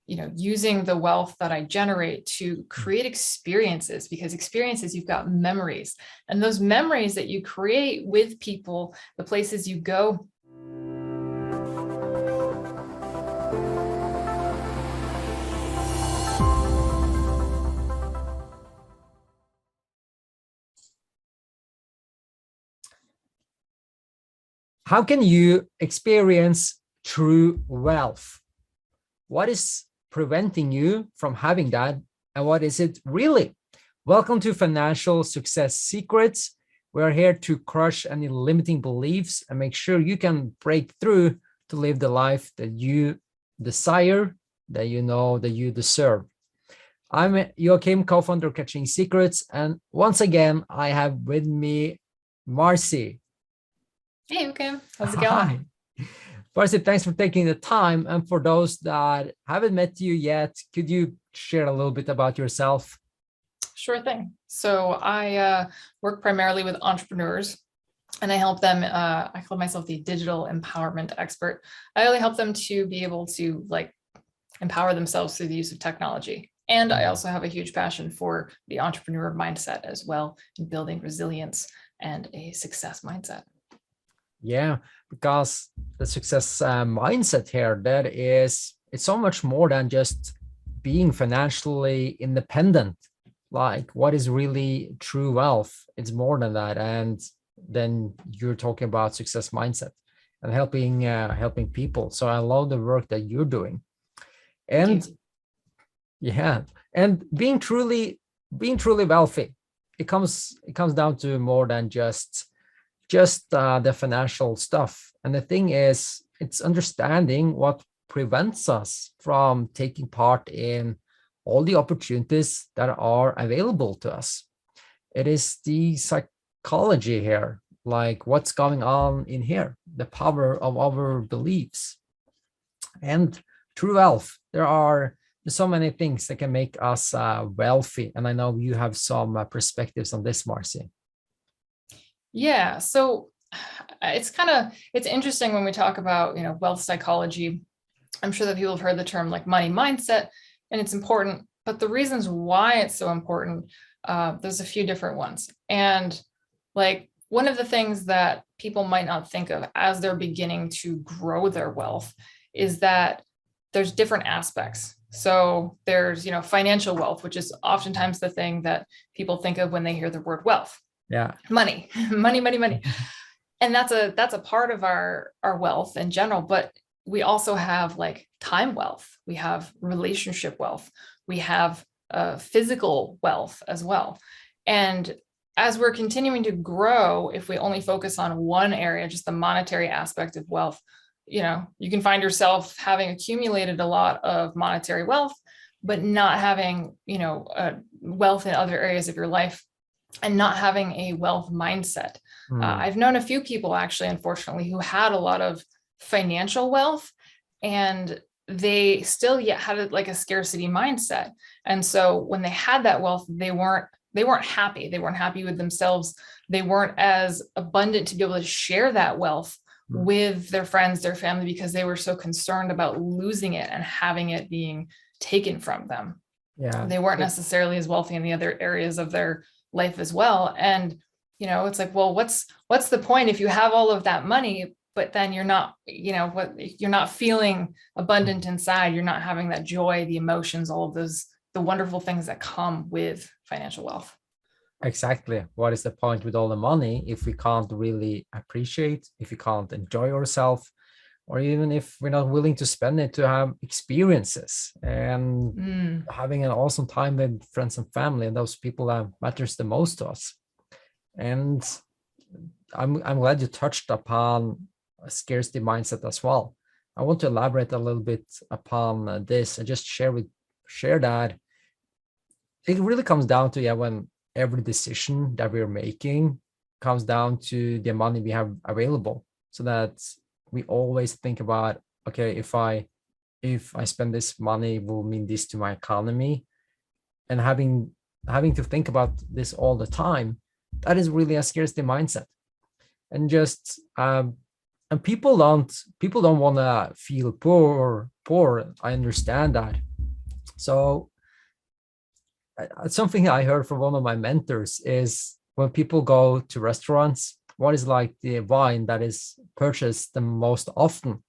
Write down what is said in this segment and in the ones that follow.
using the wealth that I generate to create experiences, because experiences, you've got memories, and those memories that you create with people, the places you go. How can you experience true wealth? What is preventing you from having that, and what is it really? Welcome to Financial Success Secrets. We're here to crush any limiting beliefs and make sure you can break through to live the life that you desire, that you know that you deserve. I'm Joachim, co-founder of Catching Secrets, and once again, I have with me Marcy. Hey, okay. How's it going? Hi. Marcy, thanks for taking the time. And for those that haven't met you yet, could you share a little bit about yourself? Sure thing. So I work primarily with entrepreneurs, and I help them. I call myself the digital empowerment expert. I really help them to be able to empower themselves through the use of technology. And I also have a huge passion for the entrepreneur mindset as well, in building resilience and a success mindset. Yeah, because the success mindset here, it's so much more than just being financially independent. Like, what is really true wealth? It's more than that. And then you're talking about success mindset and helping people. So I love the work that you're doing. And yeah, and being truly wealthy, it comes down to more than just the financial stuff. And the thing is, it's understanding what prevents us from taking part in all the opportunities that are available to us. It is the psychology here, like what's going on in here, the power of our beliefs. And true wealth, there's so many things that can make us wealthy. And I know you have some perspectives on this, Marcy. Yeah, so it's interesting when we talk about, wealth psychology. I'm sure that people have heard the term like money mindset, and it's important, but the reasons why it's so important, there's a few different ones. And one of the things that people might not think of as they're beginning to grow their wealth is that there's different aspects. So there's, financial wealth, which is oftentimes the thing that people think of when they hear the word wealth. Yeah. Money. And that's a part of our wealth in general, but we also have time wealth. We have relationship wealth. We have physical wealth as well. And as we're continuing to grow, if we only focus on one area, just the monetary aspect of wealth, you can find yourself having accumulated a lot of monetary wealth, but not having, wealth in other areas of your life, and not having a wealth mindset. I've known a few people, actually, unfortunately, who had a lot of financial wealth, and they still yet had a scarcity mindset. And so when they had that wealth, they weren't happy. They weren't happy with themselves. They weren't as abundant to be able to share that wealth with their friends, their family, because they were so concerned about losing it and having it being taken from them. Yeah. They weren't necessarily as wealthy in the other areas of their life as well. And, it's like, well, what's the point if you have all of that money, but then you're not, you're not feeling abundant inside. You're not having that joy, the emotions, all of those, the wonderful things that come with financial wealth. Exactly. What is the point with all the money if we can't really appreciate, if we can't enjoy ourselves, or even if we're not willing to spend it to have experiences and having an awesome time with friends and family and those people that matters the most to us. And I'm glad you touched upon a scarcity mindset as well. I want to elaborate a little bit upon this and just share that it really comes down to when every decision that we're making comes down to the money we have available, so that we always think about, okay, if I spend this money, will mean this to my economy, and having to think about this all the time, that is really a scarcity mindset. And just and people don't want to feel poor. I understand that, So something I heard from one of my mentors is when people go to restaurants, what is like the wine that is purchased the most often?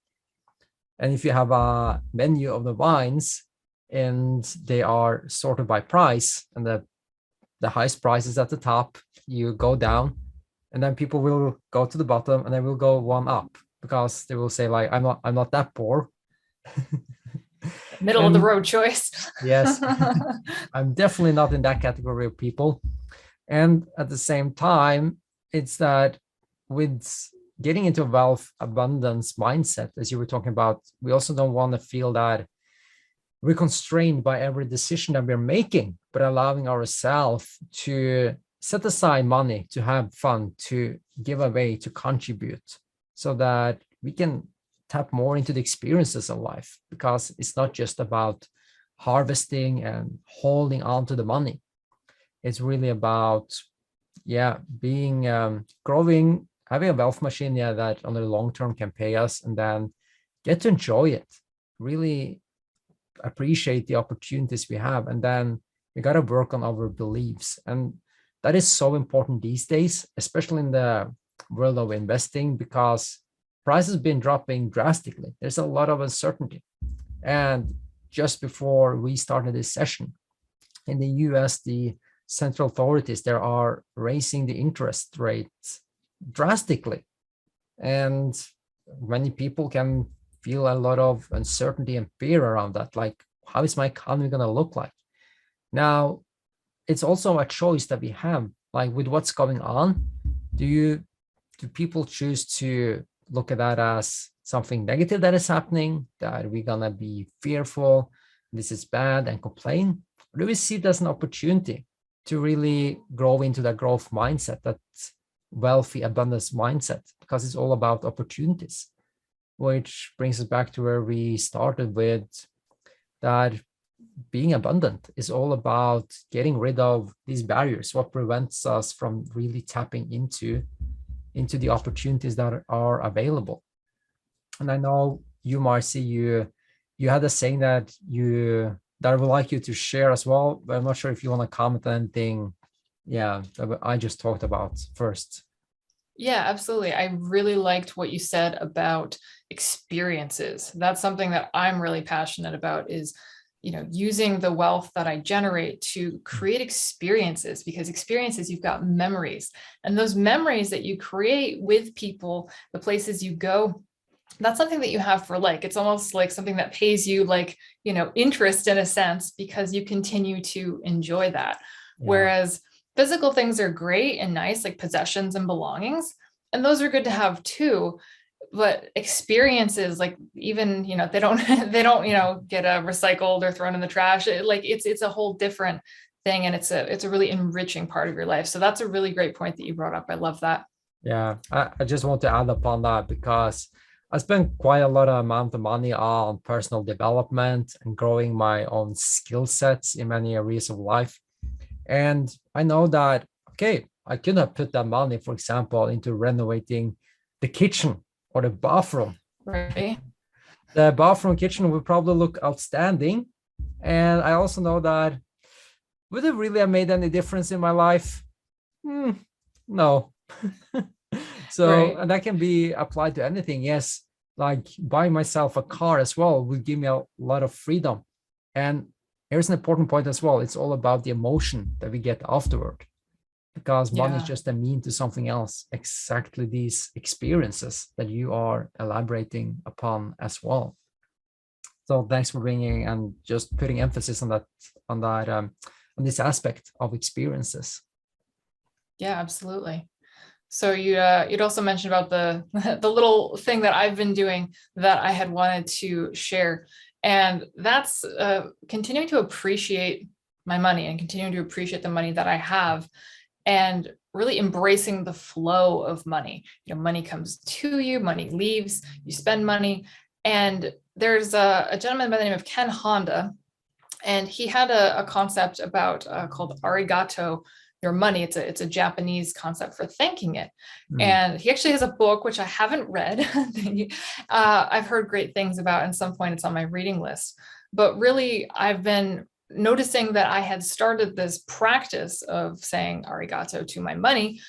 And if you have a menu of the wines and they are sorted by price, and the highest price is at the top, you go down, and then people will go to the bottom and they will go one up because they will say like, I'm not that poor. Middle of the And road choice. yes, I'm definitely not in that category of people. And at the same time, it's that with getting into a wealth abundance mindset, as you were talking about, we also don't want to feel that we're constrained by every decision that we're making, but allowing ourselves to set aside money, to have fun, to give away, to contribute, so that we can tap more into the experiences of life, because it's not just about harvesting and holding on to the money. It's really about, yeah, being growing, having a wealth machine, yeah, that on the long term can pay us, and then get to enjoy it, really appreciate the opportunities we have, and then we got to work on our beliefs. And that is so important these days, especially in the world of investing, because prices have been dropping drastically. There's a lot of uncertainty. And just before we started this session, in the US, the central authorities there are raising the interest rates drastically, and many people can feel a lot of uncertainty and fear around that, like, how is my economy going to look like? Now, it's also a choice that we have, like with what's going on. Do people choose to look at that as something negative that is happening, that we're going to be fearful, this is bad, and complain? Or do we see it as an opportunity to really grow into that growth mindset, that wealthy abundance mindset, because it's all about opportunities? Which brings us back to where we started with, that being abundant is all about getting rid of these barriers, what prevents us from really tapping into the opportunities that are available. And I know you, Marcy, you had a saying that I would like you to share as well, but I'm not sure if you want to comment on anything, yeah, that I just talked about first. Yeah, absolutely. I really liked what you said about experiences. That's something that I'm really passionate about, is, using the wealth that I generate to create experiences, because experiences, you've got memories, and those memories that you create with people, the places you go, that's something that you have for, like, it's almost like something that pays you, like, interest in a sense, because you continue to enjoy that. Yeah. Whereas physical things are great and nice, like possessions and belongings, and those are good to have too. But experiences, like, even, they don't get recycled or thrown in the trash. It's a whole different thing, and it's a really enriching part of your life. So that's a really great point that you brought up. I love that. Yeah, I just want to add upon that, because I spent quite a lot of amount of money on personal development and growing my own skill sets in many areas of life. And I know that, okay, I could have put that money, for example, into renovating the kitchen or the bathroom. Right. The bathroom kitchen would probably look outstanding. And I also know that, would it really have made any difference in my life? No. So, right. And that can be applied to anything. Yes, like buying myself a car as well would give me a lot of freedom. And here's an important point as well. It's all about the emotion that we get afterward, because money is just a mean to something else. Exactly these experiences that you are elaborating upon as well. So thanks for bringing and just putting emphasis on on this aspect of experiences. Yeah, absolutely. So you'd also mentioned about the the little thing that I've been doing that I had wanted to share, and that's continuing to appreciate my money and continuing to appreciate the money that I have, and really embracing the flow of money. Money comes to you, money leaves, you spend money. And there's a gentleman by the name of Ken Honda, and he had a concept about called arigato your money. It's a Japanese concept for thanking it. And he actually has a book, which I haven't read. I've heard great things about, and at some point it's on my reading list. But really, I've been noticing that I had started this practice of saying arigato to my money,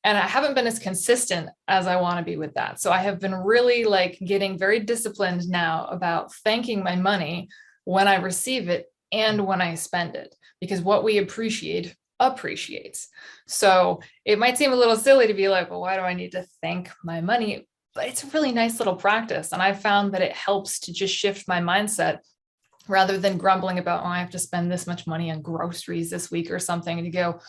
and I haven't been as consistent as I want to be with that. So I have been really like getting very disciplined now about thanking my money when I receive it and when I spend it, because what we appreciate appreciates. So it might seem a little silly to be like, well, why do I need to thank my money? But it's a really nice little practice. And I found that it helps to just shift my mindset rather than grumbling about, oh, I have to spend this much money on groceries this week or something, and to go,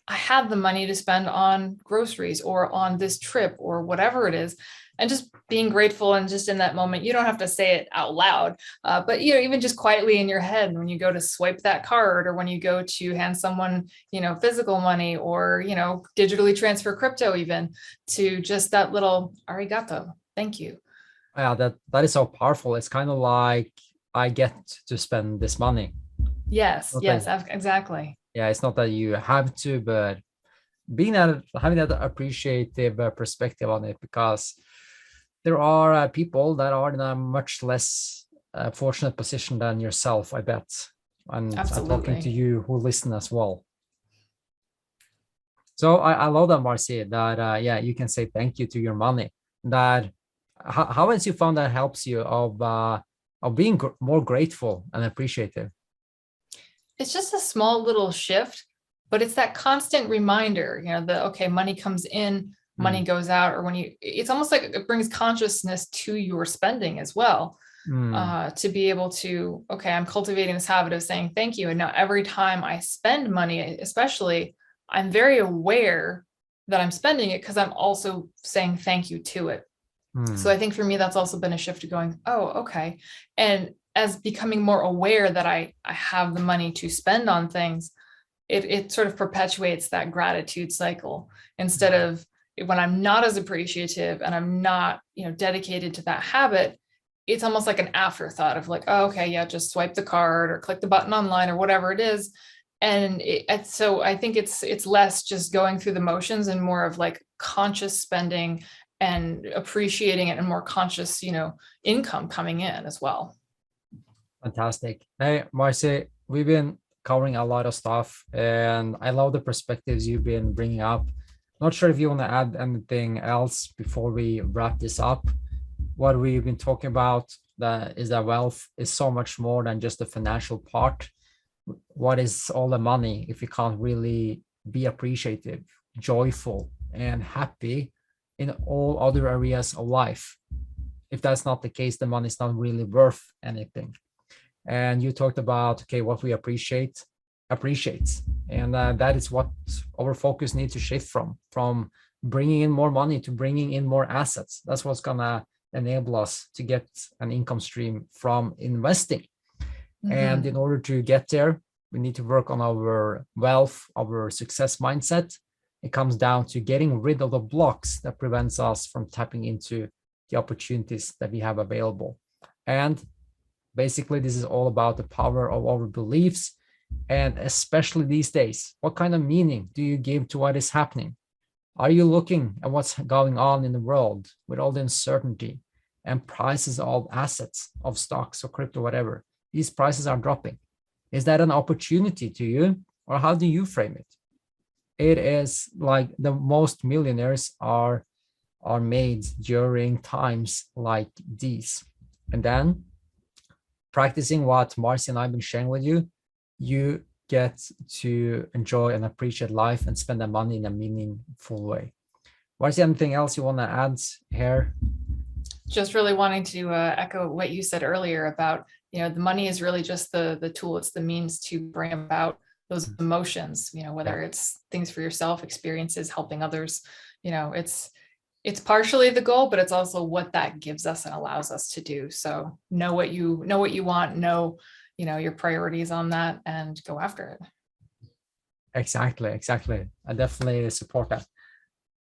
I have the money to spend on groceries or on this trip or whatever it is. And just being grateful, and just in that moment, you don't have to say it out loud, but even just quietly in your head when you go to swipe that card, or when you go to hand someone, physical money, or, digitally transfer crypto, even, to just that little arigato, thank you. Yeah, that is so powerful. It's kind of like, I get to spend this money. Yes, yes, exactly. Yeah, it's not that you have to, but having that appreciative perspective on it, because there are people that are in a much less fortunate position than yourself, I bet. And I'm talking to you who listen as well. So I love that, Marcy, that yeah, you can say thank you to your money. That how has you found that helps you of being more grateful and appreciative? It's just a small little shift, but it's that constant reminder, okay, money comes in, money goes out, or it's almost like it brings consciousness to your spending as well. To be able to, okay, I'm cultivating this habit of saying thank you. And now every time I spend money, especially, I'm very aware that I'm spending it, because I'm also saying thank you to it. So I think for me, that's also been a shift to going, oh, okay. And as becoming more aware that I have the money to spend on things, it sort of perpetuates that gratitude cycle, instead of when I'm not as appreciative and I'm not, dedicated to that habit. It's almost like an afterthought of like, oh, okay, yeah, just swipe the card or click the button online or whatever it is. And so I think it's less just going through the motions and more of like conscious spending and appreciating it, and more conscious, income coming in as well. Fantastic. Hey, Marcy, we've been covering a lot of stuff, and I love the perspectives you've been bringing up. Not sure if you want to add anything else before we wrap this up. What we've been talking about is that wealth is so much more than just the financial part. What is all the money if you can't really be appreciative, joyful, and happy in all other areas of life? If that's not the case, the money is not really worth anything. And you talked about, okay, what we appreciates, and that is what our focus needs to shift from bringing in more money to bringing in more assets. That's what's gonna enable us to get an income stream from investing. And in order to get there, we need to work on our wealth, our success mindset. It comes down to getting rid of the blocks that prevents us from tapping into the opportunities that we have available. And basically, this is all about the power of our beliefs. And especially these days, what kind of meaning do you give to what is happening? Are you looking at what's going on in the world with all the uncertainty and prices of assets, of stocks or crypto, whatever? These prices are dropping. Is that an opportunity to you, or how do you frame it? It is like the most millionaires are made during times like these. And then practicing what Marcy and I have been sharing with you, you get to enjoy and appreciate life and spend the money in a meaningful way. Marcy, anything else you want to add here? Just really wanting to echo what you said earlier about, the money is really just the tool. It's the means to bring about those emotions, whether it's things for yourself, experiences, helping others, it's partially the goal, but it's also what that gives us and allows us to do. So know what you want, know your priorities on that, and go after it. Exactly. I definitely support that.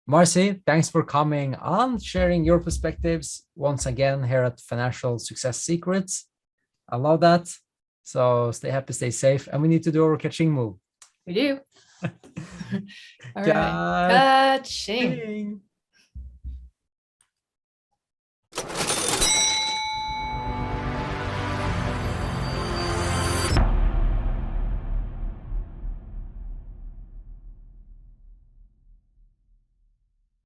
Marcy, thanks for coming on, sharing your perspectives once again here at Financial Success Secrets. I love that. So stay happy, stay safe, and we need to do our catching move. We do. All right. Catching.